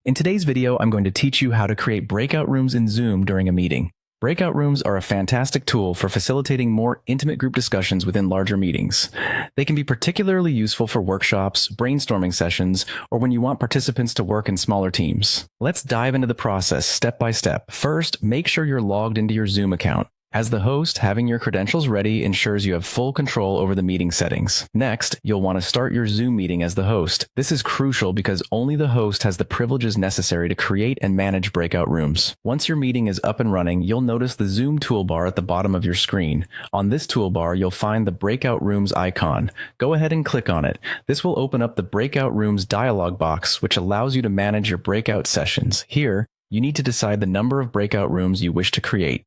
In today's video, I'm going to teach you how to create breakout rooms in Zoom during a meeting. Breakout rooms are a fantastic tool for facilitating more intimate group discussions within larger meetings. They can be particularly useful for workshops, brainstorming sessions, or when you want participants to work in smaller teams. Let's dive into the process step by step. First, make sure you're logged into your Zoom account. As the host, having your credentials ready ensures you have full control over the meeting settings. Next, you'll want to start your Zoom meeting as the host. This is crucial because only the host has the privileges necessary to create and manage breakout rooms. Once your meeting is up and running, you'll notice the Zoom toolbar at the bottom of your screen. On this toolbar, you'll find the Breakout Rooms icon. Go ahead and click on it. This will open up the Breakout Rooms dialog box, which allows you to manage your breakout sessions. Here, you need to decide the number of breakout rooms you wish to create.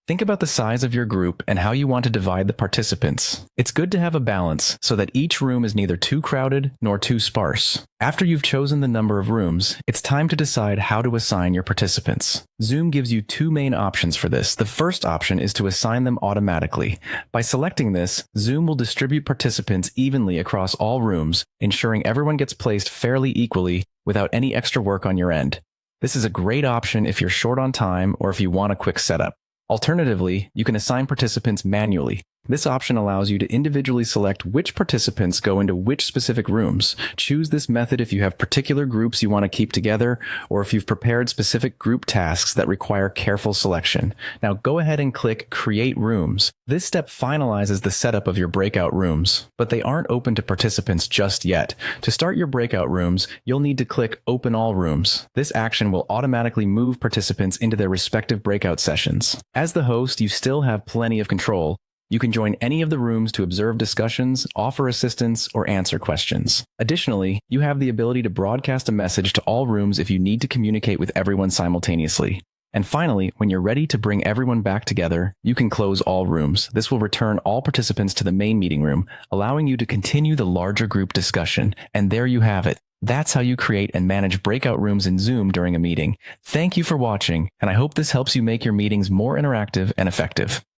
Think about the size of your group and how you want to divide the participants. It's good to have a balance so that each room is neither too crowded nor too sparse. After you've chosen the number of rooms, it's time to decide how to assign your participants. Zoom gives you two main options for this. The first option is to assign them automatically. By selecting this, Zoom will distribute participants evenly across all rooms, ensuring everyone gets placed fairly equally without any extra work on your end. This is a great option if you're short on time or if you want a quick setup. Alternatively, you can assign participants manually. This option allows you to individually select which participants go into which specific rooms. Choose this method if you have particular groups you want to keep together, or if you've prepared specific group tasks that require careful selection. Now go ahead and click Create Rooms. This step finalizes the setup of your breakout rooms, but they aren't open to participants just yet. To start your breakout rooms, you'll need to click Open All Rooms. This action will automatically move participants into their respective breakout sessions. As the host, you still have plenty of control. You can join any of the rooms to observe discussions, offer assistance, or answer questions. Additionally, you have the ability to broadcast a message to all rooms if you need to communicate with everyone simultaneously. And finally, when you're ready to bring everyone back together, you can close all rooms. This will return all participants to the main meeting room, allowing you to continue the larger group discussion. And there you have it. That's how you create and manage breakout rooms in Zoom during a meeting. Thank you for watching, and I hope this helps you make your meetings more interactive and effective.